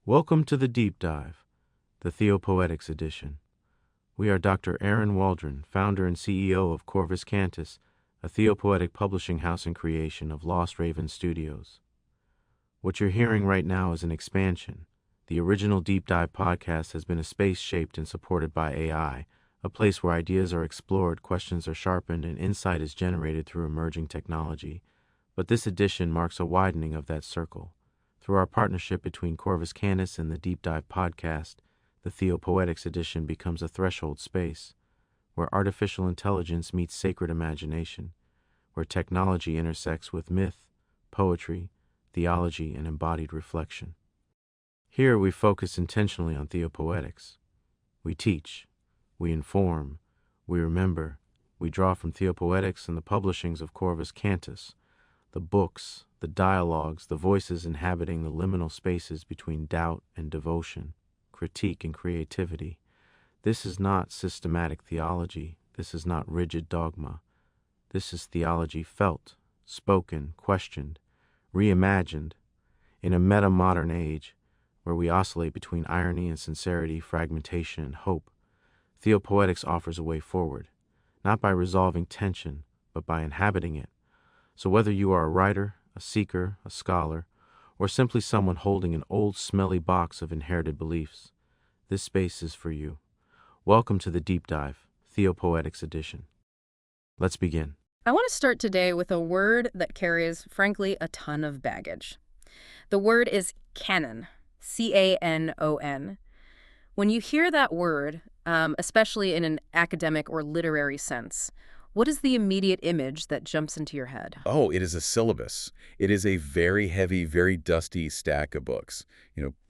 Welcome to the Deep Dive, the Theopoetics Edition. We are Dr. Aaron Waldron, founder and CEO of Corvus Cantus, a theopoetic publishing house and creation of Lost Raven Studios. What you're hearing right now is an expansion. The original Deep Dive podcast has been a space shaped and supported by AI, a place where ideas are explored, questions are sharpened, and insight is generated through emerging technology. But this edition marks a widening of that circle. Through our partnership between Corvus Cantus and the Deep Dive podcast, the Theopoetics Edition becomes a threshold space, where artificial intelligence meets sacred imagination, where technology intersects with myth, poetry, theology, and embodied reflection. Here we focus intentionally on theopoetics. We teach, we inform, we remember, we draw from Theopoetics and the publishings of Corvus Cantus, the books, the dialogues, the voices inhabiting the liminal spaces between doubt and devotion, critique and creativity. This is not systematic theology. This is not rigid dogma. This is theology felt, spoken, questioned, reimagined. In a meta-modern age, where we oscillate between irony and sincerity, fragmentation and hope, Theopoetics offers a way forward, not by resolving tension, but by inhabiting it. So whether you are a writer, a seeker, a scholar, or simply someone holding an old smelly box of inherited beliefs, this space is for you. Welcome to the Deep Dive, Theopoetics Edition. Let's begin. I want to start today with a word that carries, frankly, a ton of baggage. The word is canon, C-A-N-O-N. When you hear that word, especially in an academic or literary sense, what is the immediate image that jumps into your head? Oh, it is a syllabus. It is a very heavy, very dusty stack of books.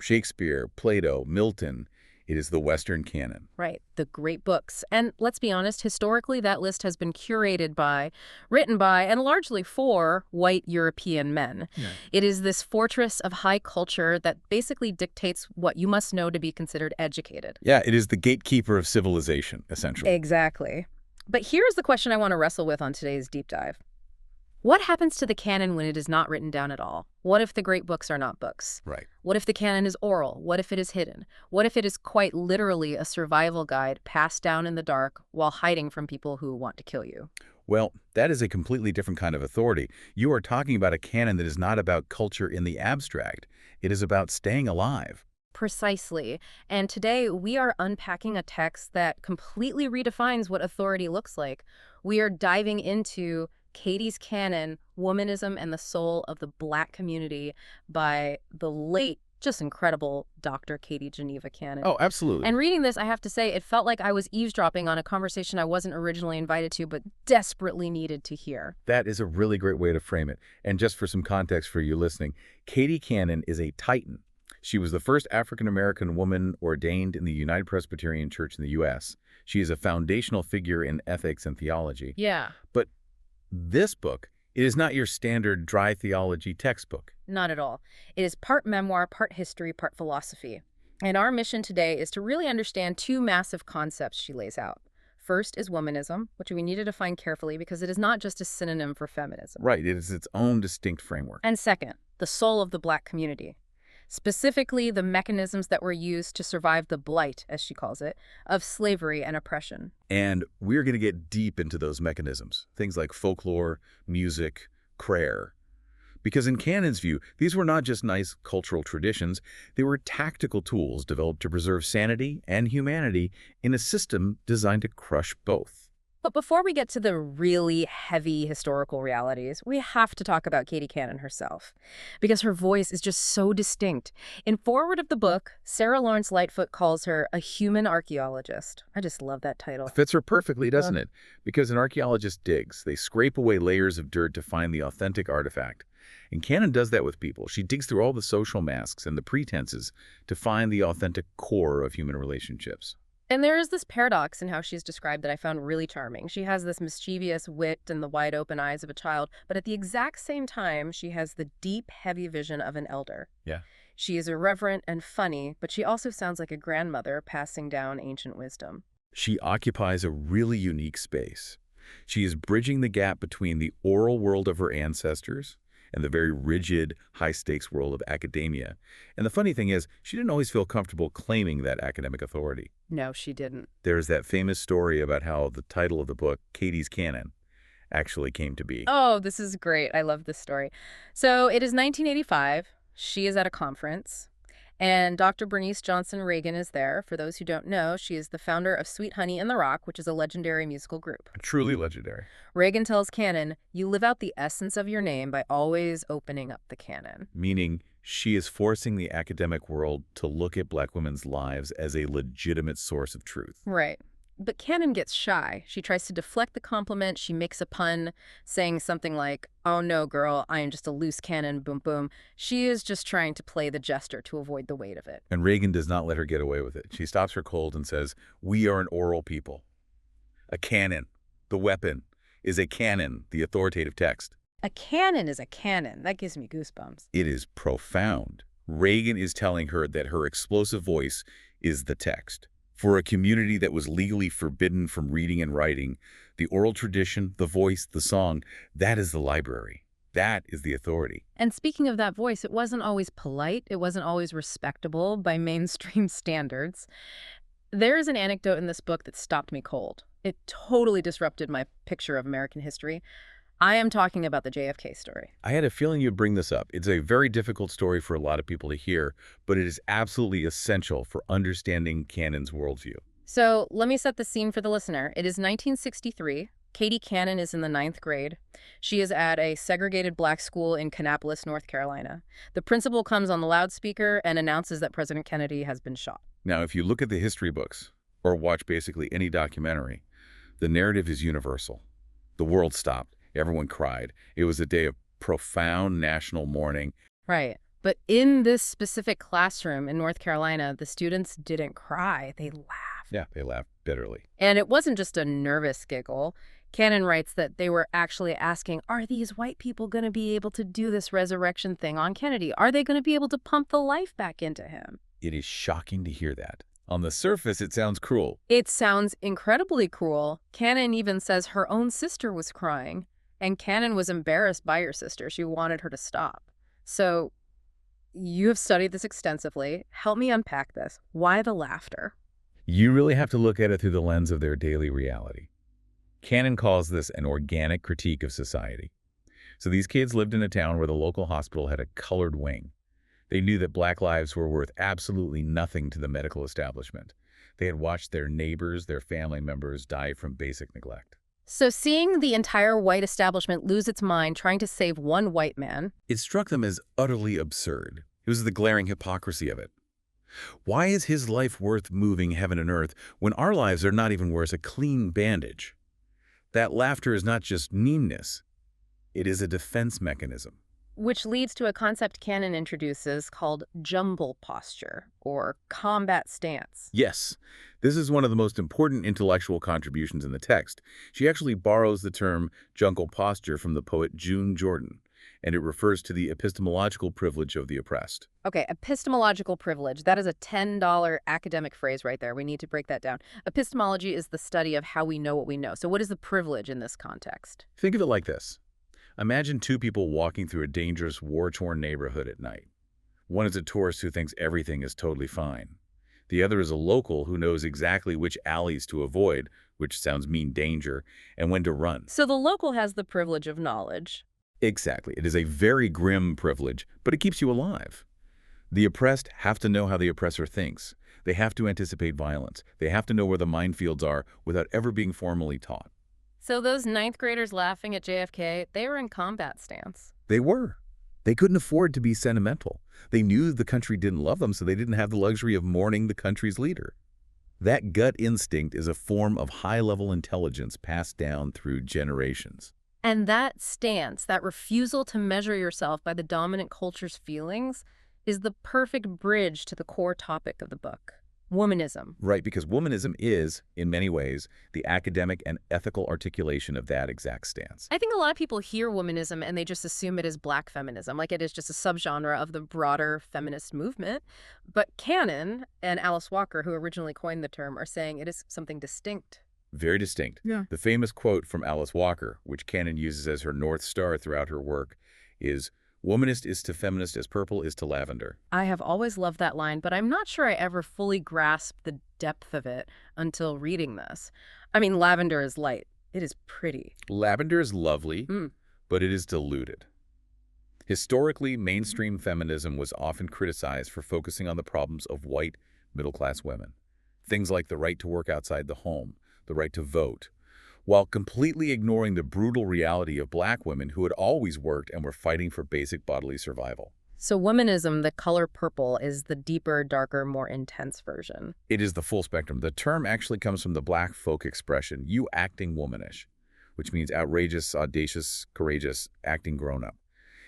Shakespeare, Plato, Milton. It is the Western canon. Right, the great books. And let's be honest, historically that list has been curated by, written by, and largely for white European men. Yeah. It is this fortress of high culture that basically dictates what you must know to be considered educated. Yeah, it is the gatekeeper of civilization, essentially. Exactly. But here's the question I want to wrestle with on today's deep dive. What happens to the canon when it is not written down at all? What if the great books are not books? Right. What if the canon is oral? What if it is hidden? What if it is quite literally a survival guide passed down in the dark while hiding from people who want to kill you? Well, that is a completely different kind of authority. You are talking about a canon that is not about culture in the abstract. It is about staying alive. Precisely. And today we are unpacking a text that completely redefines what authority looks like. We are diving into Katie's Canon, Womanism and the Soul of the Black Community by the late, just incredible Dr. Katie Geneva Cannon. Oh, absolutely. And reading this, I have to say, it felt like I was eavesdropping on a conversation I wasn't originally invited to, but desperately needed to hear. That is a really great way to frame it. And just for some context for you listening, Katie Cannon is a titan. She was the first African-American woman ordained in the United Presbyterian Church in the U.S. She is a foundational figure in ethics and theology. Yeah. But this book, it is not your standard dry theology textbook. Not at all. It is part memoir, part history, part philosophy. And our mission today is to really understand two massive concepts she lays out. First is womanism, which we need to define carefully because it is not just a synonym for feminism. Right. It is its own distinct framework. And second, the soul of the Black community. Specifically, the mechanisms that were used to survive the blight, as she calls it, of slavery and oppression. And we're going to get deep into those mechanisms, things like folklore, music, prayer. Because in Cannon's view, these were not just nice cultural traditions, they were tactical tools developed to preserve sanity and humanity in a system designed to crush both. But before we get to the really heavy historical realities, we have to talk about Katie Cannon herself, because her voice is just so distinct. In foreword of the book, Sarah Lawrence Lightfoot calls her a human archaeologist. I just love that title. It fits her perfectly, doesn't it? Because an archaeologist digs. They scrape away layers of dirt to find the authentic artifact. And Cannon does that with people. She digs through all the social masks and the pretenses to find the authentic core of human relationships. And there is this paradox in how she's described that I found really charming. She has this mischievous wit and the wide open eyes of a child, but at the exact same time, she has the deep, heavy vision of an elder. Yeah. She is irreverent and funny, but she also sounds like a grandmother passing down ancient wisdom. She occupies a really unique space. She is bridging the gap between the oral world of her ancestors and the very rigid, high-stakes world of academia. And the funny thing is, she didn't always feel comfortable claiming that academic authority. No, she didn't. There's that famous story about how the title of the book, Katie's Canon, actually came to be. Oh, this is great. I love this story. So it is 1985. She is at a conference, and Dr. Bernice Johnson Reagan is there. For those who don't know, she is the founder of Sweet Honey in the Rock, which is a legendary musical group. Truly legendary. Reagan tells Cannon, "You live out the essence of your name by always opening up the canon." Meaning she is forcing the academic world to look at Black women's lives as a legitimate source of truth. Right. But Cannon gets shy. She tries to deflect the compliment. She makes a pun, saying something like, "Oh no, girl, I am just a loose cannon, boom, boom." She is just trying to play the jester to avoid the weight of it. And Reagan does not let her get away with it. She stops her cold and says, "We are an oral people. A canon, the weapon, is a canon, the authoritative text." A canon is a canon. That gives me goosebumps. It is profound. Reagan is telling her that her explosive voice is the text. For a community that was legally forbidden from reading and writing, the oral tradition, the voice, the song, that is the library. That is the authority. And speaking of that voice, it wasn't always polite. It wasn't always respectable by mainstream standards. There is an anecdote in this book that stopped me cold. It totally disrupted my picture of American history. I am talking about the JFK story. I had a feeling you'd bring this up. It's a very difficult story for a lot of people to hear, but it is absolutely essential for understanding Cannon's worldview. So let me set the scene for the listener. It is 1963. Katie Cannon is in the 9th grade. She is at a segregated Black school in Kannapolis, North Carolina. The principal comes on the loudspeaker and announces that President Kennedy has been shot. Now, if you look at the history books or watch basically any documentary, the narrative is universal. The world stopped. Everyone cried. It was a day of profound national mourning. Right. But in this specific classroom in North Carolina, the students didn't cry. They laughed. Yeah, they laughed bitterly. And it wasn't just a nervous giggle. Cannon writes that they were actually asking, are these white people going to be able to do this resurrection thing on Kennedy? Are they going to be able to pump the life back into him? It is shocking to hear that. On the surface, it sounds cruel. It sounds incredibly cruel. Cannon even says her own sister was crying. And Cannon was embarrassed by her sister. She wanted her to stop. So you have studied this extensively. Help me unpack this. Why the laughter? You really have to look at it through the lens of their daily reality. Cannon calls this an organic critique of society. So these kids lived in a town where the local hospital had a colored wing. They knew that Black lives were worth absolutely nothing to the medical establishment. They had watched their neighbors, their family members die from basic neglect. So seeing the entire white establishment lose its mind trying to save one white man, It struck them as utterly absurd. It was the glaring hypocrisy of it. Why is his life worth moving heaven and earth when our lives are not even worth a clean bandage? That laughter is not just meanness. It is a defense mechanism. which leads to a concept Cannon introduces called jumble posture, or combat stance. Yes, this is one of the most important intellectual contributions in the text. She actually borrows the term jungle posture from the poet June Jordan, and it refers to the epistemological privilege of the oppressed. Okay, epistemological privilege. That is a $10 academic phrase right there. We need to break that down. Epistemology is the study of how we know what we know. So what is the privilege in this context? Think of it like this. Imagine two people walking through a dangerous, war-torn neighborhood at night. One is a tourist who thinks everything is totally fine. The other is a local who knows exactly which alleys to avoid, which sounds mean danger, and when to run. So the local has the privilege of knowledge. Exactly. It is a very grim privilege, but it keeps you alive. The oppressed have to know how the oppressor thinks. They have to anticipate violence. They have to know where the minefields are without ever being formally taught. So those ninth graders laughing at JFK, they were in combat stance. They were. They couldn't afford to be sentimental. They knew the country didn't love them, so they didn't have the luxury of mourning the country's leader. That gut instinct is a form of high-level intelligence passed down through generations. And that stance, that refusal to measure yourself by the dominant culture's feelings, is the perfect bridge to the core topic of the book, womanism. Right, because womanism is, in many ways, the academic and ethical articulation of that exact stance. I think a lot of people hear womanism and they just assume it is black feminism, like it is just a subgenre of the broader feminist movement. But Canon and Alice Walker, who originally coined the term, are saying it is something distinct. Very distinct. Yeah. The famous quote from Alice Walker, which Canon uses as her North Star throughout her work, is, Womanist is to feminist as purple is to lavender. I have always loved that line, but I'm not sure I ever fully grasped the depth of it until reading this. I mean, lavender is light. It is pretty. Lavender is lovely, but it is diluted. Historically, mainstream feminism was often criticized for focusing on the problems of white, middle-class women. Things like the right to work outside the home, the right to vote, while completely ignoring the brutal reality of black women who had always worked and were fighting for basic bodily survival. So womanism, the color purple, is the deeper, darker, more intense version. It is the full spectrum. The term actually comes from the black folk expression, you acting womanish, which means outrageous, audacious, courageous, acting grown-up.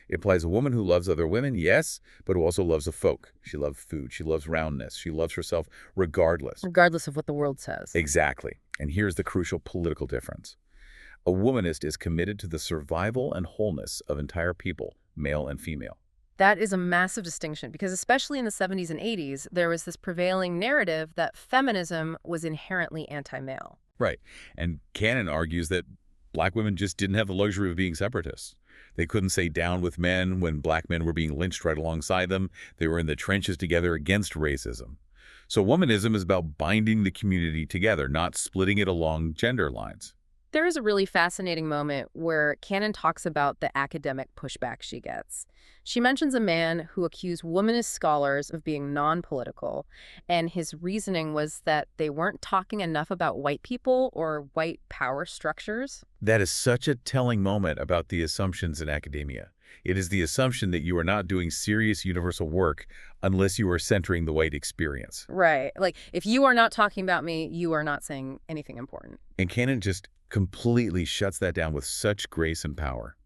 It implies a woman who loves other women, yes, but who also loves a folk. She loves food. She loves roundness. She loves herself regardless. Regardless of what the world says. Exactly. And here's the crucial political difference. A womanist is committed to the survival and wholeness of entire people, male and female. That is a massive distinction because especially in the 70s and 80s, there was this prevailing narrative that feminism was inherently anti-male. Right. And Canon argues that black women just didn't have the luxury of being separatists. They couldn't say down with men when black men were being lynched right alongside them. They were in the trenches together against racism. So womanism is about binding the community together, not splitting it along gender lines. There is a really fascinating moment where Canon talks about the academic pushback she gets. She mentions a man who accused womanist scholars of being non-political, and his reasoning was that they weren't talking enough about white people or white power structures. That is such a telling moment about the assumptions in academia. It is the assumption that you are not doing serious universal work unless you are centering the white experience. Right. Like, if you are not talking about me, you are not saying anything important. And Canon just completely shuts that down with such grace and power.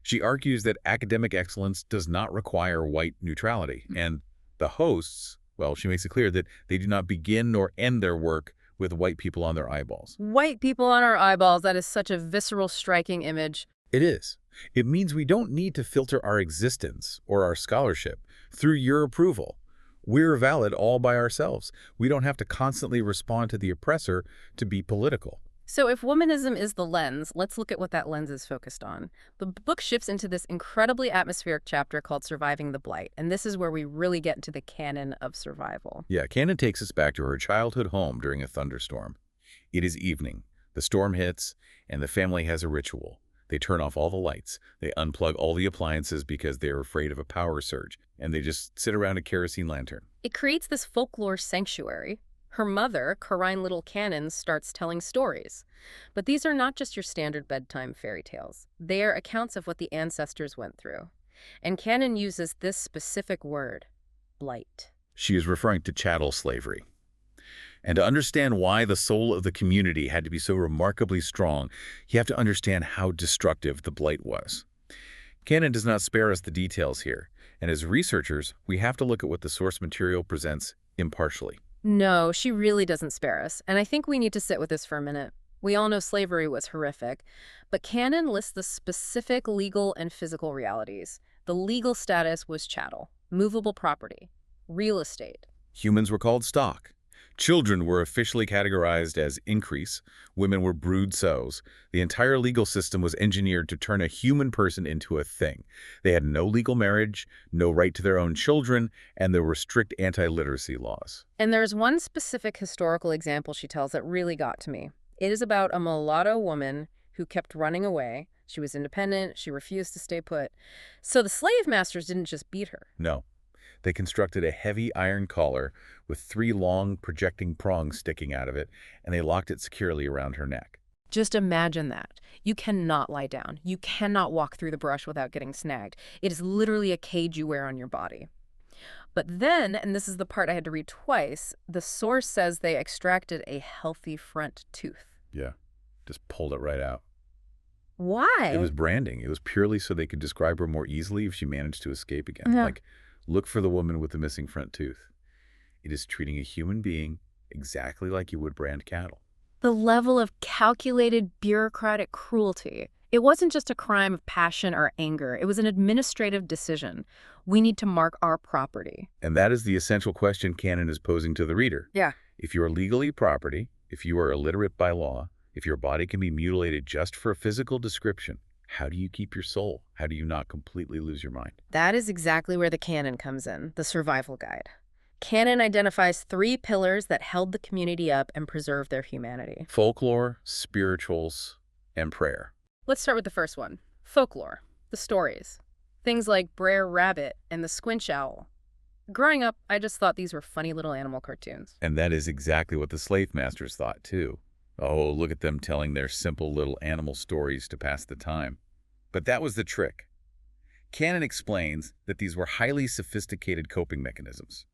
She argues that academic excellence does not require white neutrality, and the hosts, well, she makes it clear that they do not begin nor end their work with white people on their eyeballs. White people on our eyeballs, that is such a visceral, striking image. It is. It means we don't need to filter our existence or our scholarship through your approval. We're valid all by ourselves. We don't have to constantly respond to the oppressor to be political. So if womanism is the lens, let's look at what that lens is focused on. The book shifts into this incredibly atmospheric chapter called Surviving the Blight, and this is where we really get into the canon of survival. Yeah, Canon takes us back to her childhood home during a thunderstorm. It is evening. The storm hits, and the family has a ritual. They turn off all the lights. They unplug all the appliances because they're afraid of a power surge, and they just sit around a kerosene lantern. It creates this folklore sanctuary. Her mother, Corrine Little Cannon, starts telling stories. But these are not just your standard bedtime fairy tales. They are accounts of what the ancestors went through. And Cannon uses this specific word, blight. She is referring to chattel slavery. And to understand why the soul of the community had to be so remarkably strong, you have to understand how destructive the blight was. Canon does not spare us the details here, and as researchers, we have to look at what the source material presents impartially. No, she really doesn't spare us, and I think we need to sit with this for a minute. We all know slavery was horrific, but Canon lists the specific legal and physical realities. The legal status was chattel, movable property, real estate. Humans were called stock. Children were officially categorized as increase. Women were brood sows. The entire legal system was engineered to turn a human person into a thing. They had no legal marriage, no right to their own children, and there were strict anti-literacy laws. And there's one specific historical example she tells that really got to me. It is about a mulatto woman who kept running away. She was independent. She refused to stay put. So the slave masters didn't just beat her. No. They constructed a heavy iron collar with 3 long projecting prongs sticking out of it, and they locked it securely around her neck. Just imagine that. You cannot lie down. You cannot walk through the brush without getting snagged. It is literally a cage you wear on your body. But then, and this is the part I had to read twice, the source says they extracted a healthy front tooth. Yeah, just pulled it right out. Why? It was branding. It was purely so they could describe her more easily if she managed to escape again. Yeah. Like, look for the woman with the missing front tooth. It is treating a human being exactly like you would brand cattle. The level of calculated bureaucratic cruelty. It wasn't just a crime of passion or anger. It was an administrative decision. We need to mark our property. And that is the essential question Canon is posing to the reader. Yeah. If you are legally property, if you are illiterate by law, if your body can be mutilated just for a physical description, How do you keep your soul? How do you not completely lose your mind? That is exactly where the canon comes in, the survival guide. Canon identifies 3 pillars that held the community up and preserved their humanity. Folklore, spirituals, and prayer. Let's start with the first one, folklore, the stories. Things like Brer Rabbit and the Squinch Owl. Growing up, I just thought these were funny little animal cartoons. And that is exactly what the slave masters thought, too. Oh, look at them telling their simple little animal stories to pass the time. But that was the trick. Canon explains that these were highly sophisticated coping mechanisms.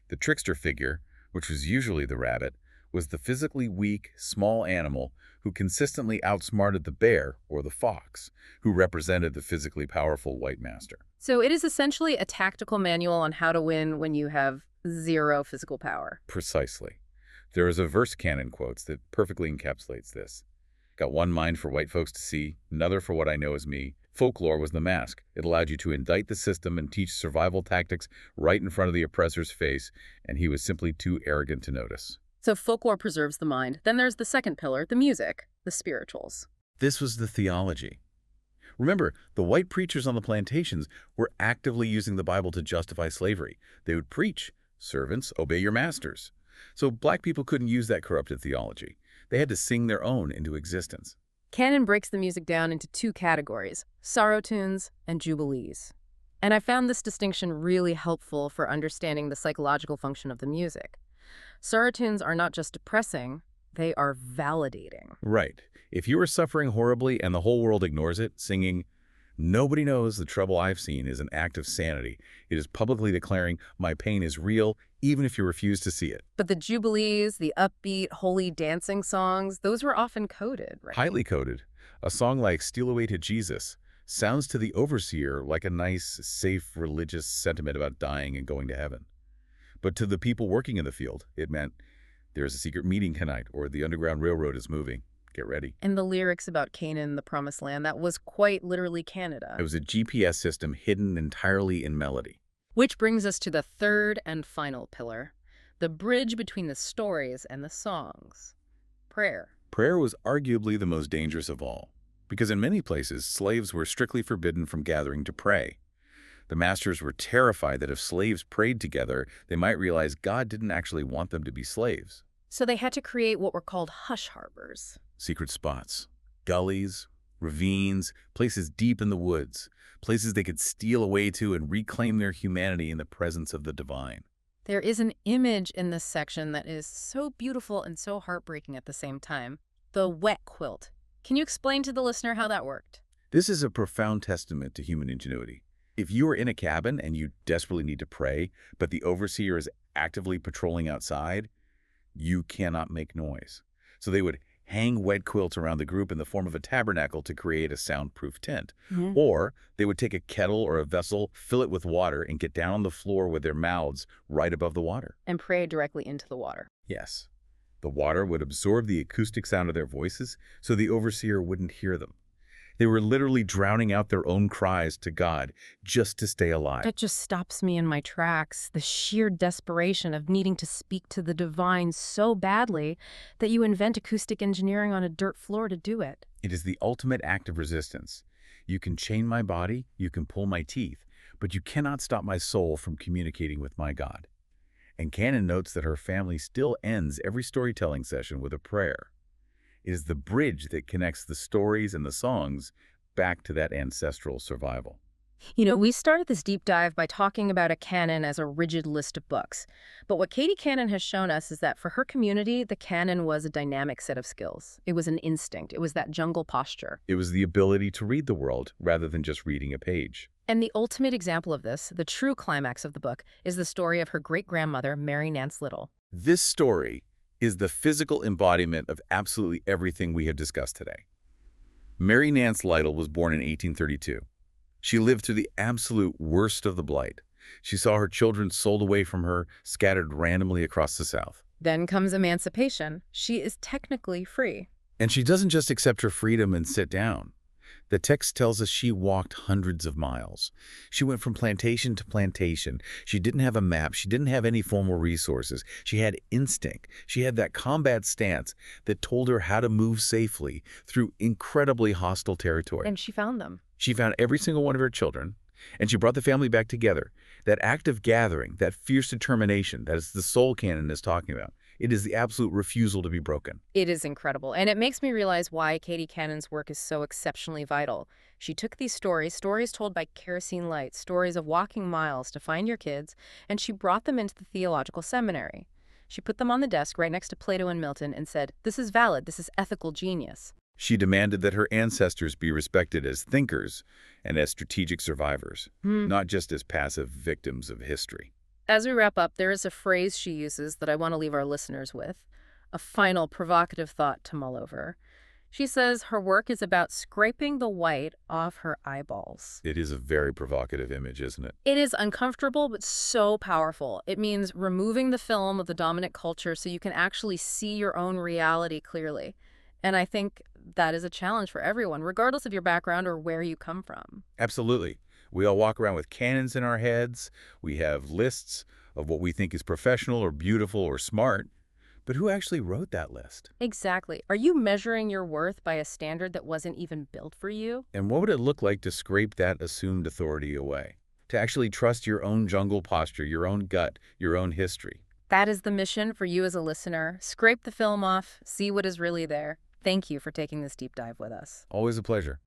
The trickster figure, which was usually the rabbit, was the physically weak, small animal who consistently outsmarted the bear or the fox, who represented the physically powerful white master. So it is essentially a tactical manual on how to win when you have 0 physical power. Precisely. There is a verse Canon quotes that perfectly encapsulates this. Got one mind for white folks to see, another for what I know as me. Folklore was the mask. It allowed you to indict the system and teach survival tactics right in front of the oppressor's face, and he was simply too arrogant to notice. So folklore preserves the mind. Then there's the second pillar, the music, the spirituals. This was the theology. Remember, the white preachers on the plantations were actively using the Bible to justify slavery. They would preach, "Servants, obey your masters." So black people couldn't use that corrupted theology. They had to sing their own into existence. Canon breaks the music down into 2 categories, sorrow tunes and jubilees. And I found this distinction really helpful for understanding the psychological function of the music. Sorrow tunes are not just depressing, they are validating. Right. If you are suffering horribly and the whole world ignores it, singing, "Nobody knows the trouble I've seen" is an act of sanity. It is publicly declaring, my pain is real, even if you refuse to see it. But the jubilees, the upbeat, holy dancing songs, those were often coded, right? Highly coded. A song like "Steal Away to Jesus" sounds to the overseer like a nice, safe, religious sentiment about dying and going to heaven. But to the people working in the field, it meant, there's a secret meeting tonight, or the Underground Railroad is moving. Get ready. And the lyrics about Canaan, the promised land, that was quite literally Canada. It was a GPS system hidden entirely in melody. Which brings us to the third and final pillar, the bridge between the stories and the songs, prayer. Prayer was arguably the most dangerous of all, because in many places, slaves were strictly forbidden from gathering to pray. The masters were terrified that if slaves prayed together, they might realize God didn't actually want them to be slaves. So they had to create what were called hush harbors. Secret spots, gullies, ravines, places deep in the woods, places they could steal away to and reclaim their humanity in the presence of the divine. There is an image in this section that is so beautiful and so heartbreaking at the same time. The wet quilt. Can you explain to the listener how that worked? This is a profound testament to human ingenuity. If you are in a cabin and you desperately need to pray, but the overseer is actively patrolling outside, you cannot make noise. So they would hang wet quilts around the group in the form of a tabernacle to create a soundproof tent. Or they would take a kettle or a vessel, fill it with water, and get down on the floor with their mouths right above the water. And pray directly into the water. Yes. The water would absorb the acoustic sound of their voices so the overseer wouldn't hear them. They were literally drowning out their own cries to God just to stay alive. That just stops me in my tracks. The sheer desperation of needing to speak to the divine so badly that you invent acoustic engineering on a dirt floor to do it. It is the ultimate act of resistance. You can chain my body, you can pull my teeth, but you cannot stop my soul from communicating with my God. And Canon notes that her family still ends every storytelling session with a prayer. It is the bridge that connects the stories and the songs back to that ancestral survival. You know, we started this deep dive by talking about a canon as a rigid list of books. But what Katie Cannon has shown us is that for her community, the canon was a dynamic set of skills. It was an instinct. It was that jungle posture. It was the ability to read the world rather than just reading a page. And the ultimate example of this, the true climax of the book, is the story of her great-grandmother, Mary Nance Little. This story is the physical embodiment of absolutely everything we have discussed today. Mary Nance Lytle was born in 1832. She lived through the absolute worst of the blight. She saw her children sold away from her, scattered randomly across the South. Then comes emancipation. She is technically free. And she doesn't just accept her freedom and sit down. The text tells us she walked hundreds of miles. She went from plantation to plantation. She didn't have a map. She didn't have any formal resources. She had instinct. She had that combat stance that told her how to move safely through incredibly hostile territory. And she found them. She found every single one of her children, and she brought the family back together. That act of gathering, that fierce determination, that is the soul canon is talking about. It is the absolute refusal to be broken. It is incredible, and it makes me realize why Katie Cannon's work is so exceptionally vital. She took these stories told by kerosene lights, stories of walking miles to find your kids, and she brought them into the theological seminary. She put them on the desk right next to Plato and Milton and said, "This is valid, this is ethical genius." She demanded that her ancestors be respected as thinkers and as strategic survivors, not just as passive victims of history. As we wrap up, there is a phrase she uses that I want to leave our listeners with, a final provocative thought to mull over. She says her work is about scraping the white off her eyeballs. It is a very provocative image, isn't it? It is uncomfortable, but so powerful. It means removing the film of the dominant culture so you can actually see your own reality clearly. And I think that is a challenge for everyone, regardless of your background or where you come from. Absolutely. We all walk around with canons in our heads. We have lists of what we think is professional or beautiful or smart. But who actually wrote that list? Exactly. Are you measuring your worth by a standard that wasn't even built for you? And what would it look like to scrape that assumed authority away? To actually trust your own jungle posture, your own gut, your own history? That is the mission for you as a listener. Scrape the film off, see what is really there. Thank you for taking this deep dive with us. Always a pleasure.